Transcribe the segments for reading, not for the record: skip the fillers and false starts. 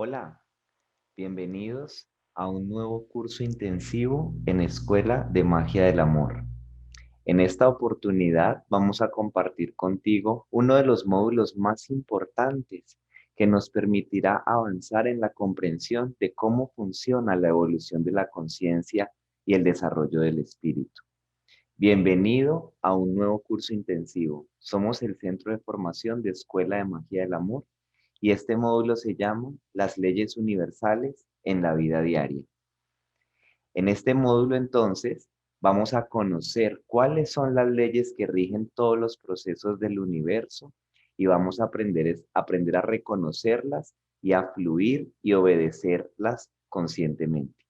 Hola, bienvenidos a un nuevo curso intensivo en Escuela de Magia del Amor. En esta oportunidad vamos a compartir contigo uno de los módulos más importantes que nos permitirá avanzar en la comprensión de cómo funciona la evolución de la conciencia y el desarrollo del espíritu. Bienvenido a un nuevo curso intensivo. Somos el Centro de Formación de Escuela de Magia del Amor y este módulo se llama Las leyes universales en la vida diaria. En este módulo entonces vamos a conocer cuáles son las leyes que rigen todos los procesos del universo y vamos a aprender a reconocerlas y a fluir y obedecerlas conscientemente.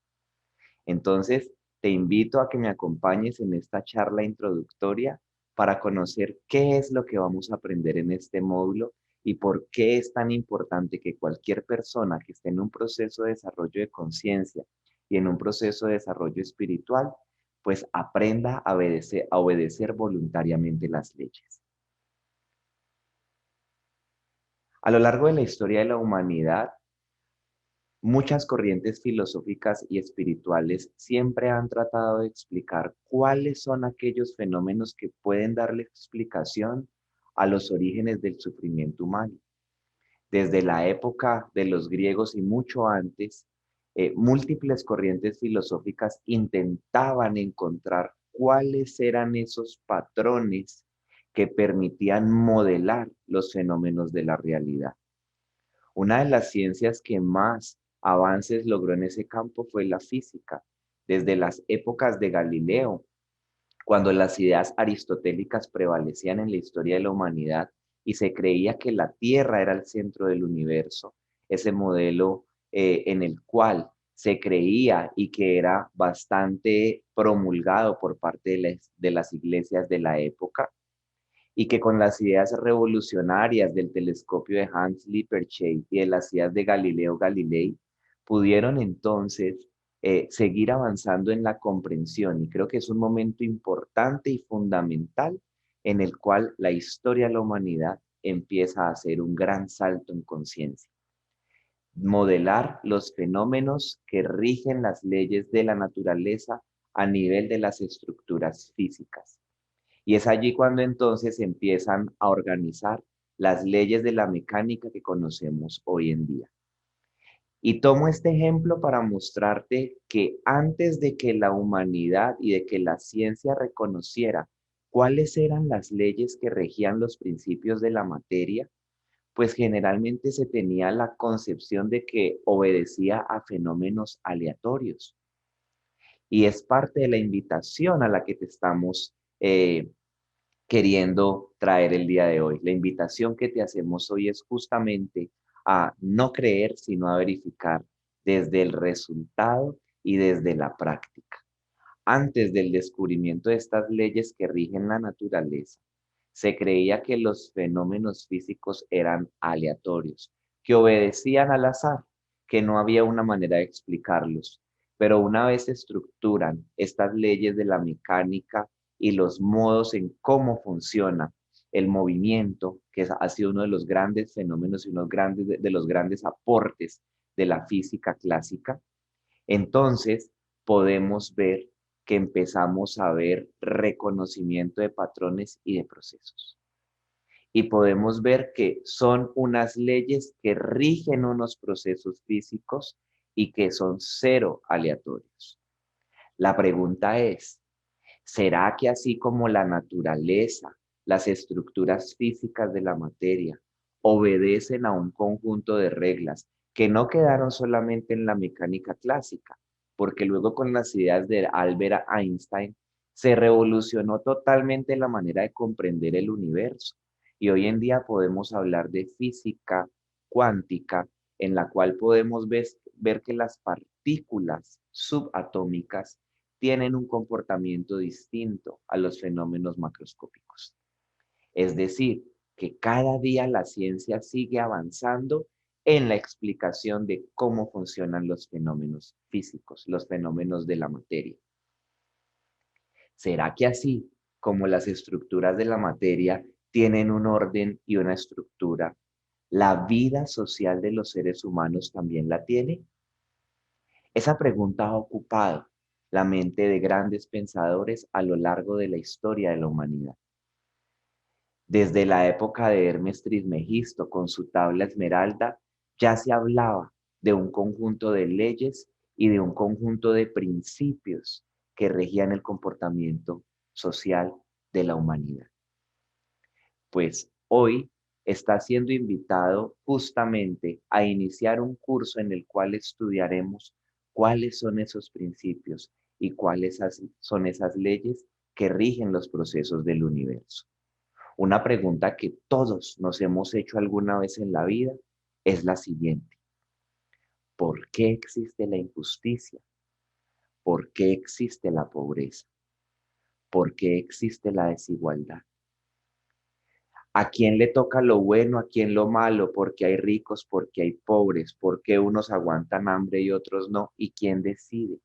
Entonces, te invito a que me acompañes en esta charla introductoria para conocer qué es lo que vamos a aprender en este módulo y por qué es tan importante que cualquier persona que esté en un proceso de desarrollo de conciencia y en un proceso de desarrollo espiritual, pues aprenda a obedecer voluntariamente las leyes. A lo largo de la historia de la humanidad, muchas corrientes filosóficas y espirituales siempre han tratado de explicar cuáles son aquellos fenómenos que pueden darle explicación a los orígenes del sufrimiento humano. Desde la época de los griegos y mucho antes, múltiples corrientes filosóficas intentaban encontrar cuáles eran esos patrones que permitían modelar los fenómenos de la realidad. Una de las ciencias que más avances logró en ese campo fue la física. Desde las épocas de Galileo, cuando las ideas aristotélicas prevalecían en la historia de la humanidad y se creía que la Tierra era el centro del universo, ese modelo en el cual se creía y que era bastante promulgado por parte de las iglesias de la época, y que con las ideas revolucionarias del telescopio de Hans Lippershey y de las ideas de Galileo Galilei, pudieron entonces seguir avanzando en la comprensión. Y creo que es un momento importante y fundamental en el cual la historia de la humanidad empieza a hacer un gran salto en conciencia. Modelar los fenómenos que rigen las leyes de la naturaleza a nivel de las estructuras físicas. Y es allí cuando entonces empiezan a organizar las leyes de la mecánica que conocemos hoy en día. Y tomo este ejemplo para mostrarte que antes de que la humanidad y de que la ciencia reconociera cuáles eran las leyes que regían los principios de la materia, pues generalmente se tenía la concepción de que obedecía a fenómenos aleatorios. Y es parte de la invitación a la que te estamos queriendo traer el día de hoy. La invitación que te hacemos hoy es justamente a no creer, sino a verificar desde el resultado y desde la práctica. Antes del descubrimiento de estas leyes que rigen la naturaleza, se creía que los fenómenos físicos eran aleatorios, que obedecían al azar, que no había una manera de explicarlos. Pero una vez se estructuran estas leyes de la mecánica y los modos en cómo funciona el movimiento, que ha sido uno de los grandes fenómenos y uno de los grandes aportes de la física clásica, entonces podemos ver que empezamos a ver reconocimiento de patrones y de procesos. Y podemos ver que son unas leyes que rigen unos procesos físicos y que son cero aleatorios. La pregunta es, ¿será que así como la naturaleza, las estructuras físicas de la materia, obedecen a un conjunto de reglas que no quedaron solamente en la mecánica clásica? Porque luego con las ideas de Albert Einstein se revolucionó totalmente la manera de comprender el universo. Y hoy en día podemos hablar de física cuántica, en la cual podemos ver que las partículas subatómicas tienen un comportamiento distinto a los fenómenos macroscópicos. Es decir, que cada día la ciencia sigue avanzando en la explicación de cómo funcionan los fenómenos físicos, los fenómenos de la materia. ¿Será que así como las estructuras de la materia tienen un orden y una estructura, ¿La vida social de los seres humanos también la tiene? Esa pregunta ha ocupado la mente de grandes pensadores a lo largo de la historia de la humanidad. Desde la época de Hermes Trismegisto con su tabla esmeralda, ya se hablaba de un conjunto de leyes y de un conjunto de principios que regían el comportamiento social de la humanidad. Pues hoy está siendo invitado justamente a iniciar un curso en el cual estudiaremos cuáles son esos principios y cuáles son esas leyes que rigen los procesos del universo. Una pregunta que todos nos hemos hecho alguna vez en la vida es la siguiente: ¿por qué existe la injusticia? ¿Por qué existe la pobreza? ¿Por qué existe la desigualdad? ¿A quién le toca lo bueno, a quién lo malo? ¿Por qué hay ricos, por qué hay pobres? ¿Por qué unos aguantan hambre y otros no? ¿Y quién decide?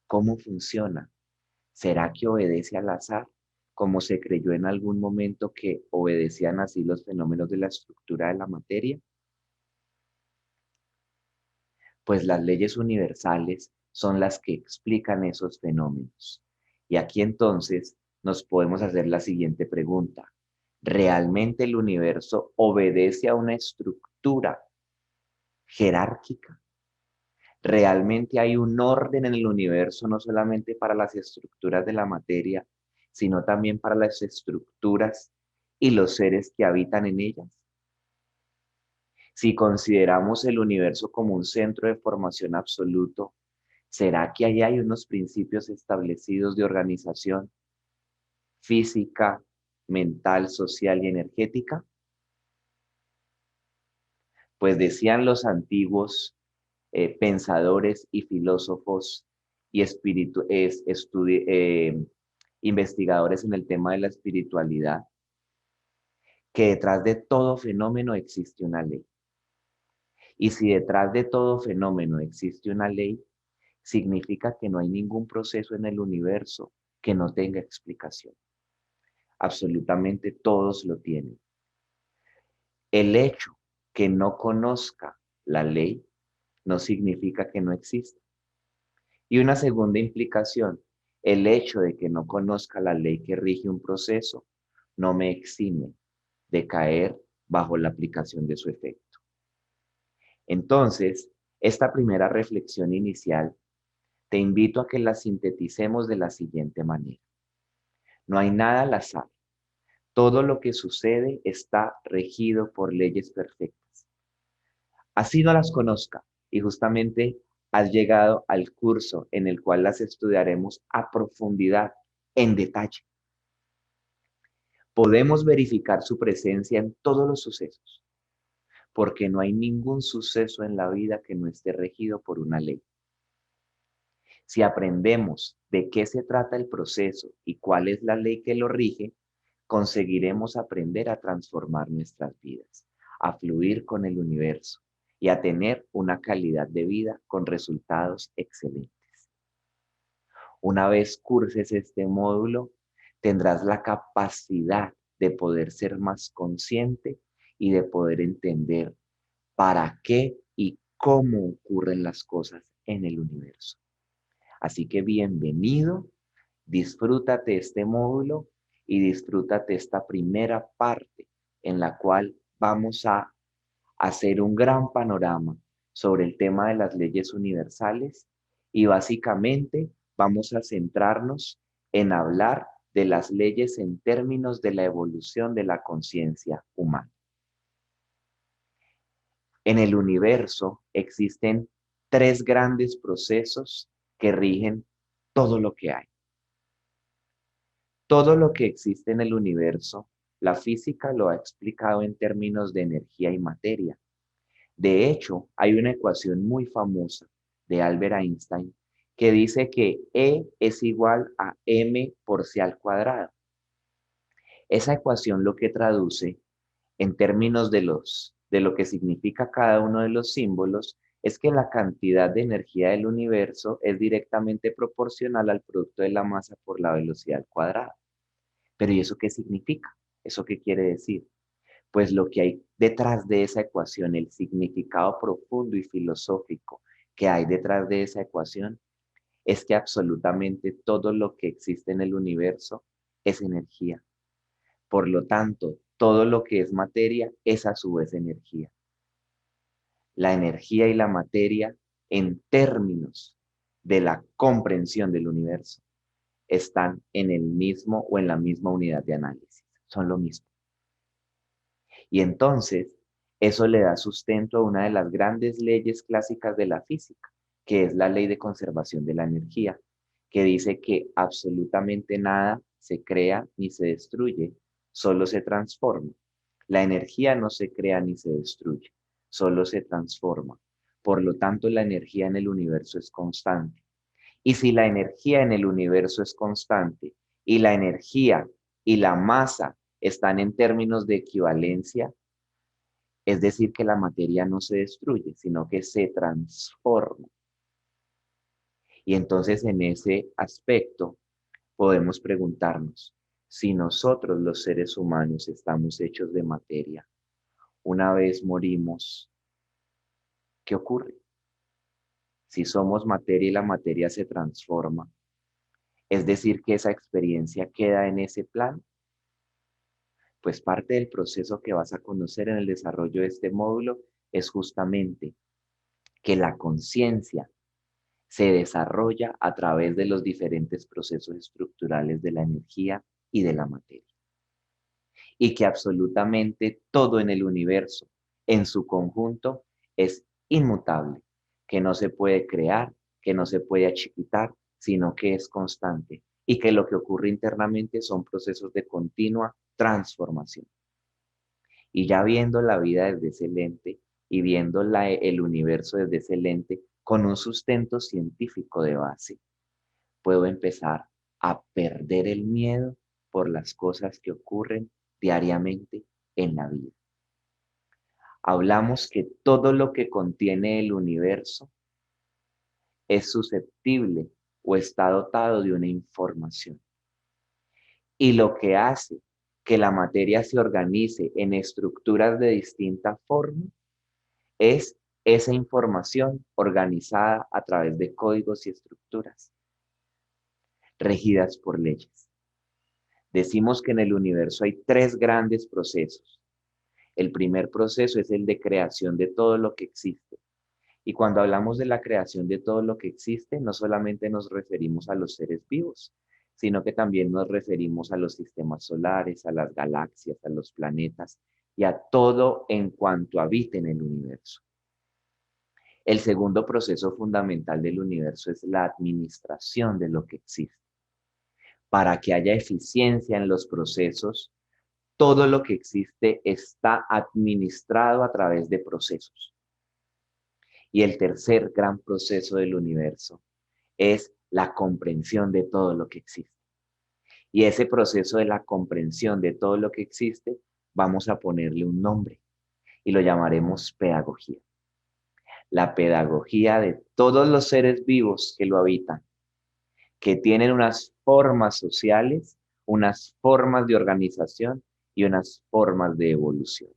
¿Cómo funciona? ¿Será que obedece al azar, como se creyó en algún momento que obedecían así los fenómenos de la estructura de la materia? Pues las leyes universales son las que explican esos fenómenos. Y aquí entonces nos podemos hacer la siguiente pregunta: ¿realmente el universo obedece a una estructura jerárquica? ¿Realmente hay un orden en el universo no solamente para las estructuras de la materia, sino también para las estructuras y los seres que habitan en ellas? Si consideramos el universo como un centro de formación absoluto, ¿será que ahí hay unos principios establecidos de organización física, mental, social y energética? Pues decían los antiguos pensadores y filósofos y investigadores en el tema de la espiritualidad, que detrás de todo fenómeno existe una ley. Y si detrás de todo fenómeno existe una ley, significa que no hay ningún proceso en el universo que no tenga explicación. Absolutamente todos lo tienen. El hecho que no conozca la ley no significa que no exista. Y una segunda implicación: el hecho de que no conozca la ley que rige un proceso no me exime de caer bajo la aplicación de su efecto. Entonces, esta primera reflexión inicial te invito a que la sinteticemos de la siguiente manera: no hay nada al azar. Todo lo que sucede está regido por leyes perfectas. Así no las conozca, y justamente has llegado al curso en el cual las estudiaremos a profundidad, en detalle. Podemos verificar su presencia en todos los sucesos, porque no hay ningún suceso en la vida que no esté regido por una ley. Si aprendemos de qué se trata el proceso y cuál es la ley que lo rige, conseguiremos aprender a transformar nuestras vidas, a fluir con el universo y a tener una calidad de vida con resultados excelentes. Una vez curses este módulo, tendrás la capacidad de poder ser más consciente y de poder entender para qué y cómo ocurren las cosas en el universo. Así que bienvenido, disfrútate este módulo y disfrútate esta primera parte en la cual vamos a hacer un gran panorama sobre el tema de las leyes universales y básicamente vamos a centrarnos en hablar de las leyes en términos de la evolución de la conciencia humana. En el universo existen tres grandes procesos que rigen todo lo que hay. Todo lo que existe en el universo, la física lo ha explicado en términos de energía y materia. De hecho, hay una ecuación muy famosa de Albert Einstein que dice que E es igual a m por c al cuadrado. Esa ecuación lo que traduce en términos de lo que significa cada uno de los símbolos es que la cantidad de energía del universo es directamente proporcional al producto de la masa por la velocidad al cuadrado. Pero ¿y eso qué significa? ¿Eso qué quiere decir? Pues lo que hay detrás de esa ecuación, el significado profundo y filosófico que hay detrás de esa ecuación, es que absolutamente todo lo que existe en el universo es energía. Por lo tanto, todo lo que es materia es a su vez energía. La energía y la materia, en términos de la comprensión del universo, están en el mismo o en la misma unidad de análisis. Son lo mismo. Y entonces, eso le da sustento a una de las grandes leyes clásicas de la física, que es la ley de conservación de la energía, que dice que absolutamente nada se crea ni se destruye, solo se transforma. La energía no se crea ni se destruye, solo se transforma. Por lo tanto, la energía en el universo es constante. Y si la energía en el universo es constante y la energía y la masa están en términos de equivalencia, es decir, que la materia no se destruye, sino que se transforma. Y entonces en ese aspecto podemos preguntarnos, si nosotros los seres humanos estamos hechos de materia, una vez morimos, ¿qué ocurre? Si somos materia y la materia se transforma, es decir, que esa experiencia queda en ese plano. Pues parte del proceso que vas a conocer en el desarrollo de este módulo es justamente que la conciencia se desarrolla a través de los diferentes procesos estructurales de la energía y de la materia. Y que absolutamente todo en el universo, en su conjunto, es inmutable, que no se puede crear, que no se puede achiquitar, sino que es constante. Y que lo que ocurre internamente son procesos de continua transformación. Y ya viendo la vida desde ese lente y viendo el universo desde ese lente con un sustento científico de base, puedo empezar a perder el miedo por las cosas que ocurren diariamente en la vida. Hablamos que todo lo que contiene el universo es susceptible o está dotado de una información. Y lo que hace que la materia se organice en estructuras de distinta forma es esa información organizada a través de códigos y estructuras regidas por leyes. Decimos que en el universo hay tres grandes procesos. El primer proceso es el de creación de todo lo que existe. Y cuando hablamos de la creación de todo lo que existe, no solamente nos referimos a los seres vivos, sino que también nos referimos a los sistemas solares, a las galaxias, a los planetas y a todo en cuanto habite en el universo. El segundo proceso fundamental del universo es la administración de lo que existe. Para que haya eficiencia en los procesos, todo lo que existe está administrado a través de procesos. Y el tercer gran proceso del universo es la comprensión de todo lo que existe. Y ese proceso de la comprensión de todo lo que existe, vamos a ponerle un nombre y lo llamaremos pedagogía. La pedagogía de todos los seres vivos que lo habitan, que tienen unas formas sociales, unas formas de organización y unas formas de evolución.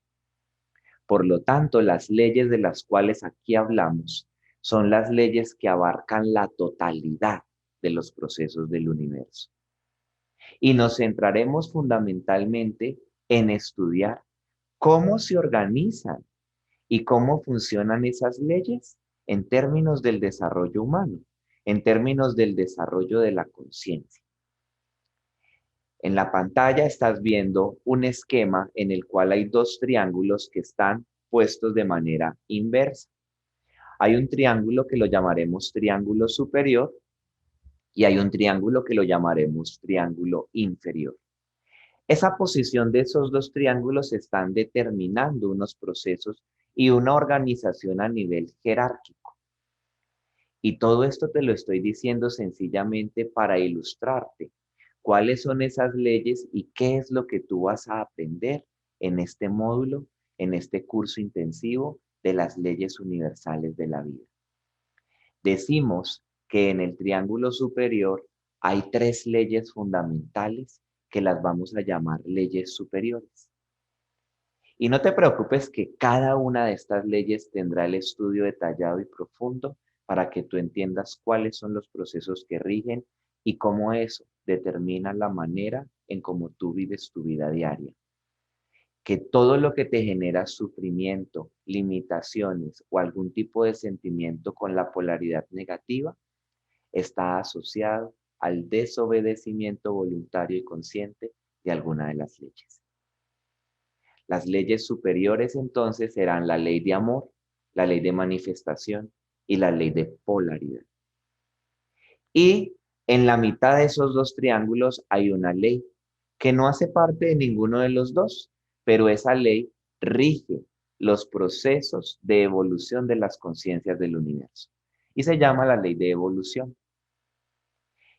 Por lo tanto, las leyes de las cuales aquí hablamos son las leyes que abarcan la totalidad de los procesos del universo. Y nos centraremos fundamentalmente en estudiar cómo se organizan y cómo funcionan esas leyes en términos del desarrollo humano, en términos del desarrollo de la conciencia. En la pantalla estás viendo un esquema en el cual hay dos triángulos que están puestos de manera inversa. Hay un triángulo que lo llamaremos triángulo superior y hay un triángulo que lo llamaremos triángulo inferior. Esa posición de esos dos triángulos están determinando unos procesos y una organización a nivel jerárquico. Y todo esto te lo estoy diciendo sencillamente para ilustrarte cuáles son esas leyes y qué es lo que tú vas a aprender en este módulo, en este curso intensivo de las leyes universales de la vida. Decimos que en el triángulo superior hay tres leyes fundamentales que las vamos a llamar leyes superiores. Y no te preocupes que cada una de estas leyes tendrá el estudio detallado y profundo para que tú entiendas cuáles son los procesos que rigen y cómo eso determina la manera en cómo tú vives tu vida diaria. Que todo lo que te genera sufrimiento, limitaciones o algún tipo de sentimiento con la polaridad negativa está asociado al desobedecimiento voluntario y consciente de alguna de las leyes. Las leyes superiores entonces serán la ley de amor, la ley de manifestación y la ley de polaridad. Y en la mitad de esos dos triángulos hay una ley que no hace parte de ninguno de los dos, pero esa ley rige los procesos de evolución de las conciencias del universo. Y se llama la ley de evolución.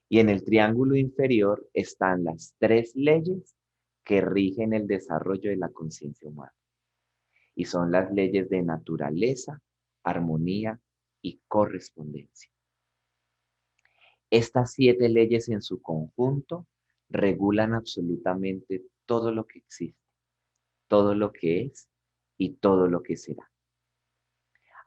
Y en el triángulo inferior están las tres leyes que rigen el desarrollo de la conciencia humana. Y son las leyes de naturaleza, armonía y correspondencia. Estas 7 leyes en su conjunto regulan absolutamente todo lo que existe, todo lo que es y todo lo que será.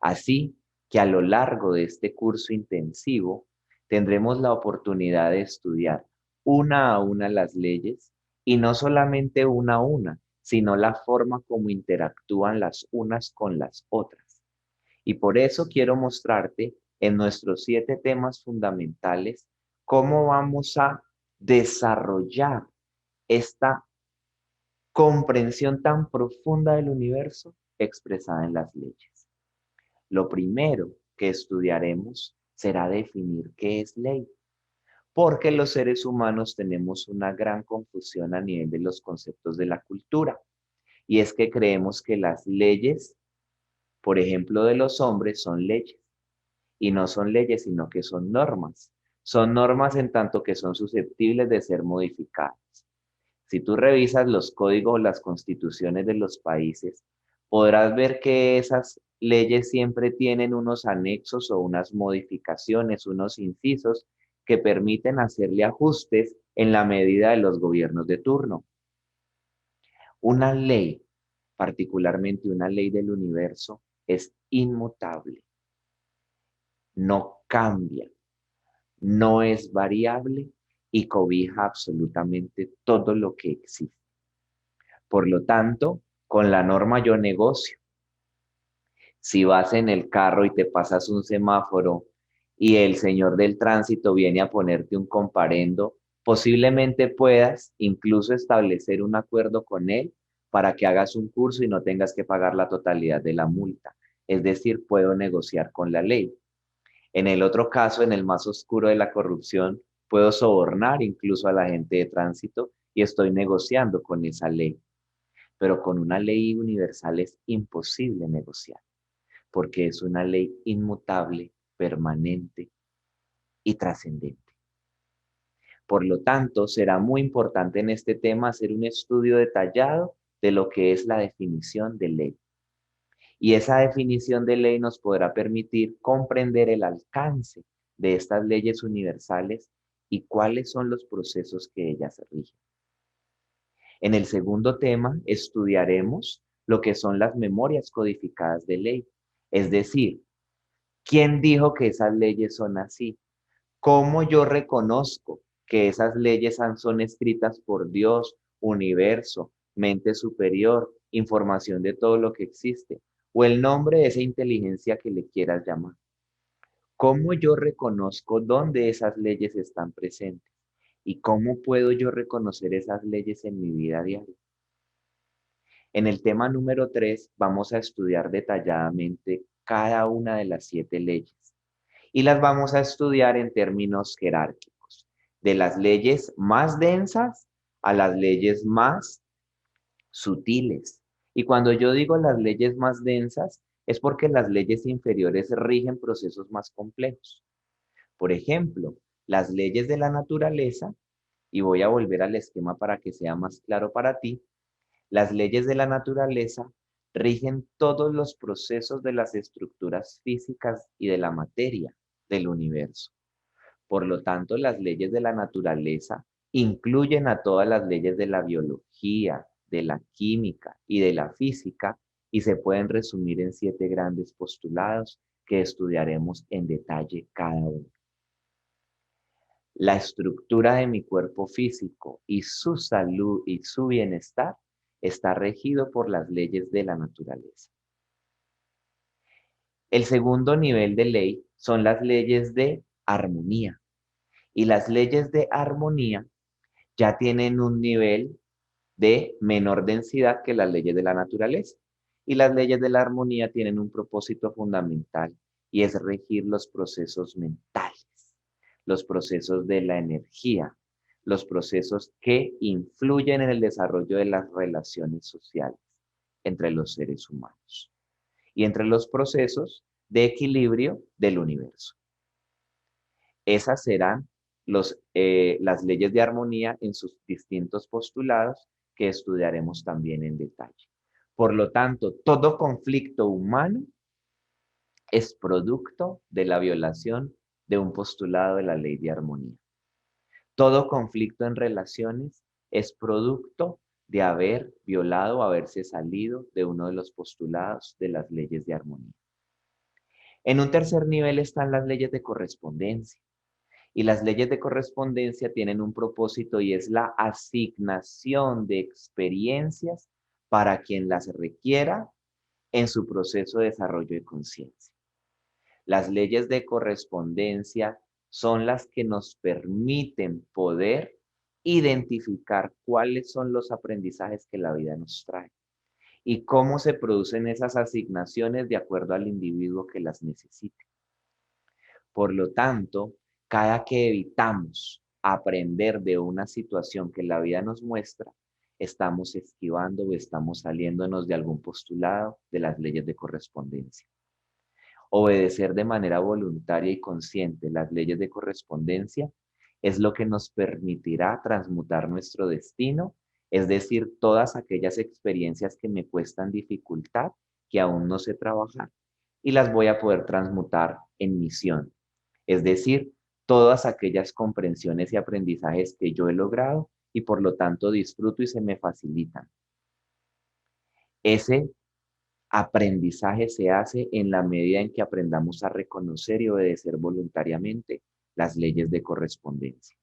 Así que a lo largo de este curso intensivo tendremos la oportunidad de estudiar una a una las leyes y no solamente una a una, sino la forma como interactúan las unas con las otras. Y por eso quiero mostrarte en nuestros 7 temas fundamentales cómo vamos a desarrollar esta comprensión tan profunda del universo expresada en las leyes. Lo primero que estudiaremos será definir qué es ley, porque los seres humanos tenemos una gran confusión a nivel de los conceptos de la cultura, y es que creemos que las leyes, por ejemplo, de los hombres son leyes, y no son leyes, sino que son normas. Son normas en tanto que son susceptibles de ser modificadas. Si tú revisas los códigos o las constituciones de los países, podrás ver que esas leyes siempre tienen unos anexos o unas modificaciones, unos incisos que permiten hacerle ajustes en la medida de los gobiernos de turno. Una ley, particularmente una ley del universo, es inmutable, no cambia, no es variable y cobija absolutamente todo lo que existe. Por lo tanto, con la norma yo negocio. Si vas en el carro y te pasas un semáforo y el señor del tránsito viene a ponerte un comparendo, posiblemente puedas incluso establecer un acuerdo con él para que hagas un curso y no tengas que pagar la totalidad de la multa. Es decir, puedo negociar con la ley. En el otro caso, en el más oscuro de la corrupción, puedo sobornar incluso a la gente de tránsito y estoy negociando con esa ley. Pero con una ley universal es imposible negociar, porque es una ley inmutable, permanente y trascendente. Por lo tanto, será muy importante en este tema hacer un estudio detallado de lo que es la definición de ley. Y esa definición de ley nos podrá permitir comprender el alcance de estas leyes universales y cuáles son los procesos que ellas rigen. En el segundo tema estudiaremos lo que son las memorias codificadas de ley, es decir, ¿quién dijo que esas leyes son así? ¿Cómo yo reconozco que esas leyes son escritas por Dios, universo, mente superior, información de todo lo que existe, o el nombre de esa inteligencia que le quieras llamar? ¿Cómo yo reconozco dónde esas leyes están presentes? ¿Y cómo puedo yo reconocer esas leyes en mi vida diaria? En el tema número 3 vamos a estudiar detalladamente cada una de las 7 leyes y las vamos a estudiar en términos jerárquicos, de las leyes más densas a las leyes más sutiles. Y cuando yo digo las leyes más densas, es porque las leyes inferiores rigen procesos más complejos. Por ejemplo, las leyes de la naturaleza, y voy a volver al esquema para que sea más claro para ti, las leyes de la naturaleza rigen todos los procesos de las estructuras físicas y de la materia del universo. Por lo tanto, las leyes de la naturaleza incluyen a todas las leyes de la biología, de la química y de la física y se pueden resumir en 7 grandes postulados que estudiaremos en detalle cada uno. La estructura de mi cuerpo físico y su salud y su bienestar está regido por las leyes de la naturaleza. El segundo nivel de ley son las leyes de armonía. Y las leyes de armonía ya tienen un nivel de menor densidad que las leyes de la naturaleza. Y las leyes de la armonía tienen un propósito fundamental y es regir los procesos mentales, los procesos de la energía, los procesos que influyen en el desarrollo de las relaciones sociales entre los seres humanos y entre los procesos de equilibrio del universo. Esas serán las leyes de armonía en sus distintos postulados que estudiaremos también en detalle. Por lo tanto, todo conflicto humano es producto de la violación de un postulado de la ley de armonía. Todo conflicto en relaciones es producto de haber violado o haberse salido de uno de los postulados de las leyes de armonía. En un tercer nivel están las leyes de correspondencia. Y las leyes de correspondencia tienen un propósito y es la asignación de experiencias para quien las requiera en su proceso de desarrollo de conciencia. Las leyes de correspondencia son las que nos permiten poder identificar cuáles son los aprendizajes que la vida nos trae y cómo se producen esas asignaciones de acuerdo al individuo que las necesite. Por lo tanto, cada que evitamos aprender de una situación que la vida nos muestra, estamos esquivando o estamos saliéndonos de algún postulado de las leyes de correspondencia. Obedecer de manera voluntaria y consciente las leyes de correspondencia es lo que nos permitirá transmutar nuestro destino, es decir, todas aquellas experiencias que me cuestan dificultad, que aún no sé trabajar, y las voy a poder transmutar en misión. Es decir, todas aquellas comprensiones y aprendizajes que yo he logrado y por lo tanto disfruto y se me facilitan. Ese aprendizaje se hace en la medida en que aprendamos a reconocer y obedecer voluntariamente las leyes de correspondencia.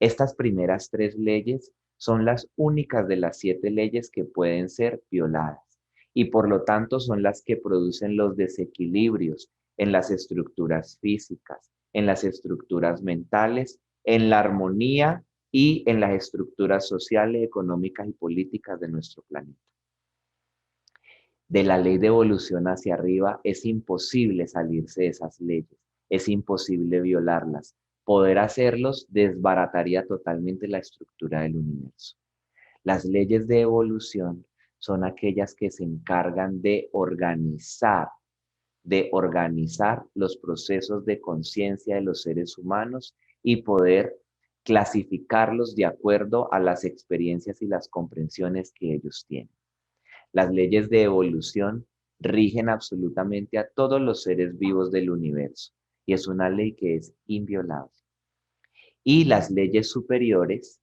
Estas primeras 3 leyes son las únicas de las 7 leyes que pueden ser violadas y por lo tanto son las que producen los desequilibrios en las estructuras físicas, en las estructuras mentales, en la armonía y en las estructuras sociales, económicas y políticas de nuestro planeta. De la ley de evolución hacia arriba es imposible salirse de esas leyes, es imposible violarlas. Poder hacerlos desbarataría totalmente la estructura del universo. Las leyes de evolución son aquellas que se encargan de organizar los procesos de conciencia de los seres humanos y poder clasificarlos de acuerdo a las experiencias y las comprensiones que ellos tienen. Las leyes de evolución rigen absolutamente a todos los seres vivos del universo y es una ley que es inviolable. Y las leyes superiores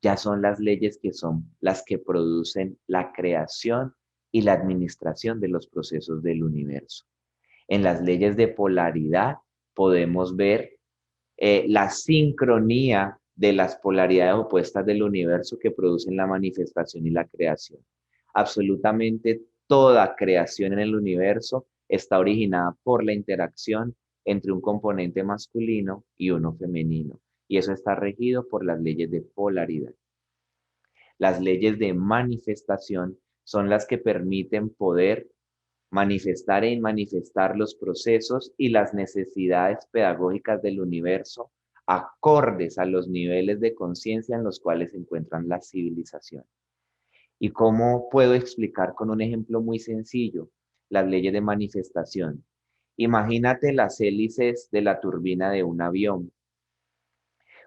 ya son las leyes que son las que producen la creación y la administración de los procesos del universo. En las leyes de polaridad podemos ver la sincronía de las polaridades opuestas del universo que producen la manifestación y la creación. Absolutamente toda creación en el universo está originada por la interacción entre un componente masculino y uno femenino, y eso está regido por las leyes de polaridad. Las leyes de manifestación son las que permiten poder manifestar e manifestar los procesos y las necesidades pedagógicas del universo acordes a los niveles de conciencia en los cuales se encuentran las civilizaciones. ¿Y cómo puedo explicar con un ejemplo muy sencillo las leyes de manifestación? Imagínate las hélices de la turbina de un avión.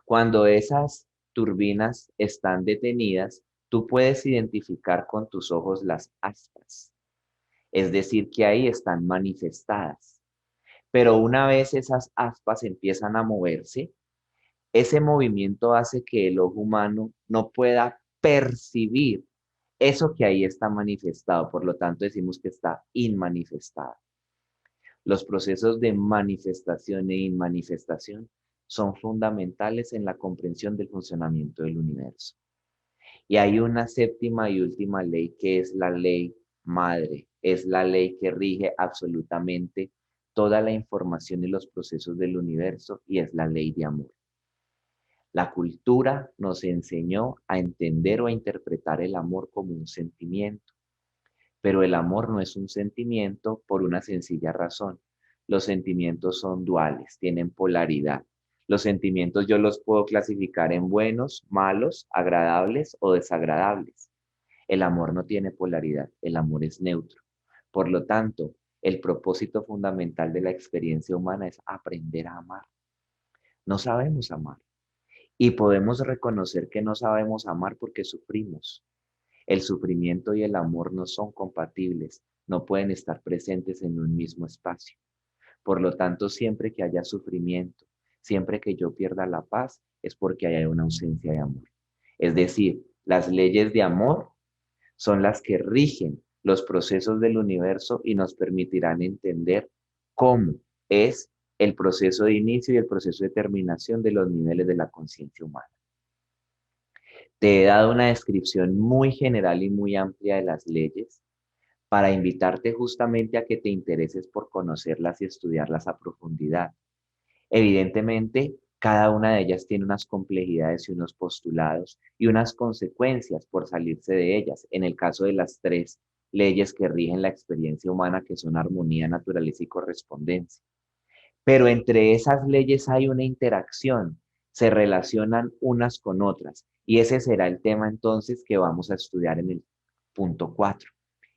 Cuando esas turbinas están detenidas, tú puedes identificar con tus ojos las aspas. Es decir, que ahí están manifestadas. Pero una vez esas aspas empiezan a moverse, ese movimiento hace que el ojo humano no pueda percibir Eso que ahí está manifestado, por lo tanto decimos que está inmanifestado. Los procesos de manifestación e inmanifestación son fundamentales en la comprensión del funcionamiento del universo. Y hay una séptima y última ley que es la ley madre, es la ley que rige absolutamente toda la información y los procesos del universo y es la ley de amor. La cultura nos enseñó a entender o a interpretar el amor como un sentimiento, pero el amor no es un sentimiento por una sencilla razón. Los sentimientos son duales, tienen polaridad. Los sentimientos yo los puedo clasificar en buenos, malos, agradables o desagradables. El amor no tiene polaridad, el amor es neutro. Por lo tanto, el propósito fundamental de la experiencia humana es aprender a amar. No sabemos amar y podemos reconocer que no sabemos amar porque sufrimos. El sufrimiento y el amor no son compatibles, no pueden estar presentes en un mismo espacio. Por lo tanto, siempre que haya sufrimiento, siempre que yo pierda la paz, es porque hay una ausencia de amor. Es decir, las leyes de amor son las que rigen los procesos del universo y nos permitirán entender cómo es el proceso de inicio y el proceso de terminación de los niveles de la conciencia humana. Te he dado una descripción muy general y muy amplia de las leyes para invitarte justamente a que te intereses por conocerlas y estudiarlas a profundidad. Evidentemente, cada una de ellas tiene unas complejidades y unos postulados y unas consecuencias por salirse de ellas. En el caso de las tres leyes que rigen la experiencia humana, que son armonía, naturaleza y correspondencia. Pero entre esas leyes hay una interacción, se relacionan unas con otras. Y ese será el tema entonces que vamos a estudiar en el punto 4.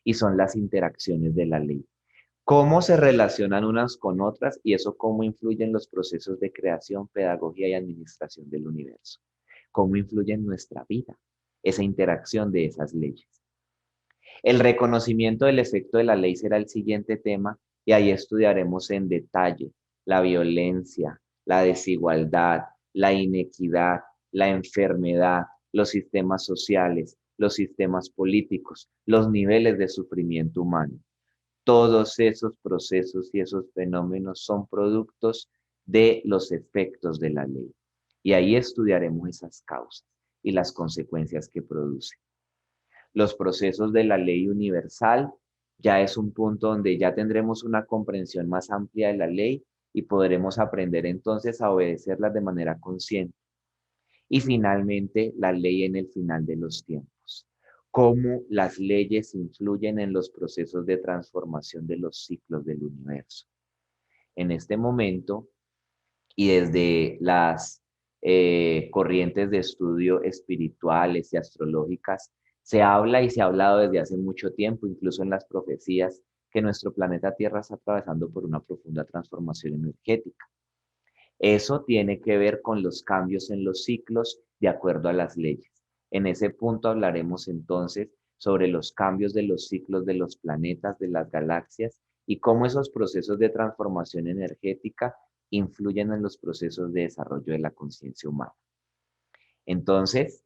Y son las interacciones de la ley. ¿Cómo se relacionan unas con otras y eso cómo influye en los procesos de creación, pedagogía y administración del universo? ¿Cómo influye en nuestra vida esa interacción de esas leyes? El reconocimiento del efecto de la ley será el siguiente tema y ahí estudiaremos en detalle la violencia, la desigualdad, la inequidad, la enfermedad, los sistemas sociales, los sistemas políticos, los niveles de sufrimiento humano. Todos esos procesos y esos fenómenos son productos de los efectos de la ley. Y ahí estudiaremos esas causas y las consecuencias que produce. Los procesos de la ley universal ya es un punto donde ya tendremos una comprensión más amplia de la ley y podremos aprender entonces a obedecerlas de manera consciente. Y finalmente, la ley en el final de los tiempos. Cómo las leyes influyen en los procesos de transformación de los ciclos del universo. En este momento, y desde las corrientes de estudio espirituales y astrológicas, se habla y se ha hablado desde hace mucho tiempo, incluso en las profecías, que nuestro planeta Tierra está atravesando por una profunda transformación energética. Eso tiene que ver con los cambios en los ciclos de acuerdo a las leyes. En ese punto hablaremos entonces sobre los cambios de los ciclos de los planetas, de las galaxias y cómo esos procesos de transformación energética influyen en los procesos de desarrollo de la conciencia humana. Entonces,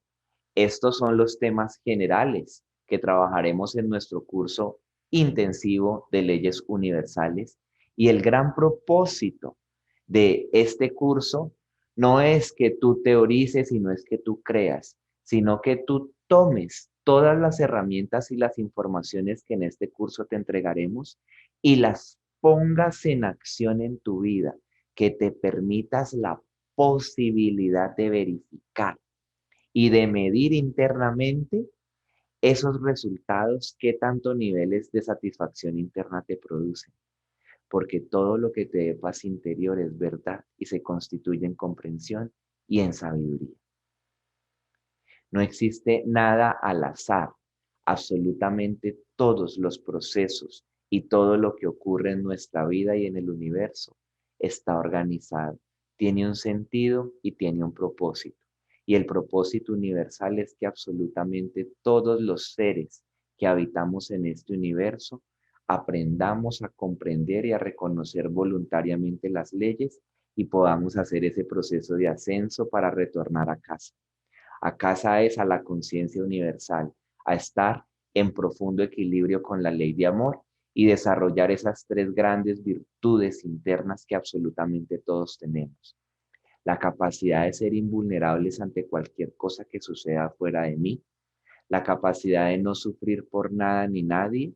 estos son los temas generales que trabajaremos en nuestro curso intensivo de leyes universales y el gran propósito de este curso no es que tú teorices y no es que tú creas, sino que tú tomes todas las herramientas y las informaciones que en este curso te entregaremos y las pongas en acción en tu vida, que te permitas la posibilidad de verificar y de medir internamente esos resultados, qué tanto niveles de satisfacción interna te producen. Porque todo lo que te dé paz interior es verdad y se constituye en comprensión y en sabiduría. No existe nada al azar. Absolutamente todos los procesos y todo lo que ocurre en nuestra vida y en el universo está organizado, tiene un sentido y tiene un propósito. Y el propósito universal es que absolutamente todos los seres que habitamos en este universo aprendamos a comprender y a reconocer voluntariamente las leyes y podamos hacer ese proceso de ascenso para retornar a casa. A casa es a la conciencia universal, a estar en profundo equilibrio con la ley de amor y desarrollar esas tres grandes virtudes internas que absolutamente todos tenemos. La capacidad de ser invulnerables ante cualquier cosa que suceda fuera de mí, la capacidad de no sufrir por nada ni nadie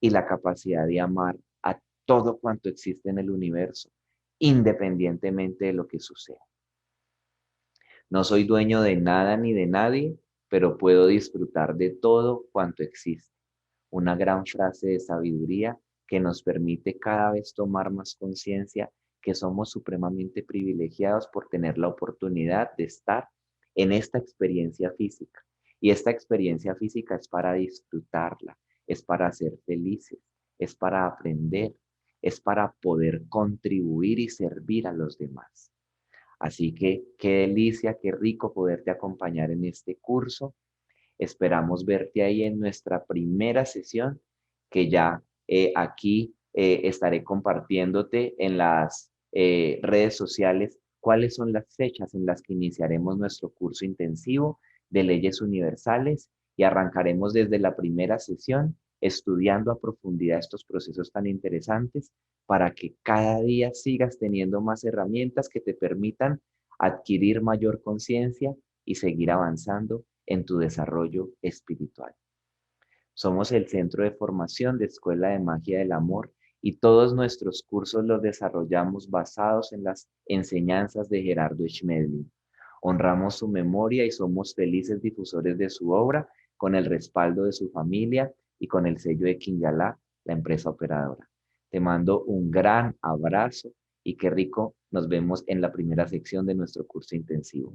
y la capacidad de amar a todo cuanto existe en el universo, independientemente de lo que suceda. No soy dueño de nada ni de nadie, pero puedo disfrutar de todo cuanto existe. Una gran frase de sabiduría que nos permite cada vez tomar más conciencia que somos supremamente privilegiados por tener la oportunidad de estar en esta experiencia física. Y esta experiencia física es para disfrutarla, es para ser felices, es para aprender, es para poder contribuir y servir a los demás. Así que qué delicia, qué rico poderte acompañar en este curso. Esperamos verte ahí en nuestra primera sesión, que ya aquí estaré compartiéndote en las redes sociales cuáles son las fechas en las que iniciaremos nuestro curso intensivo de leyes universales y arrancaremos desde la primera sesión estudiando a profundidad estos procesos tan interesantes para que cada día sigas teniendo más herramientas que te permitan adquirir mayor conciencia y seguir avanzando en tu desarrollo espiritual. Somos el centro de formación de Escuela de Magia del Amor y todos nuestros cursos los desarrollamos basados en las enseñanzas de Gerardo Schmedlin. Honramos su memoria y somos felices difusores de su obra con el respaldo de su familia y con el sello de Quinyalá, la empresa operadora. Te mando un gran abrazo y qué rico nos vemos en la primera sección de nuestro curso intensivo.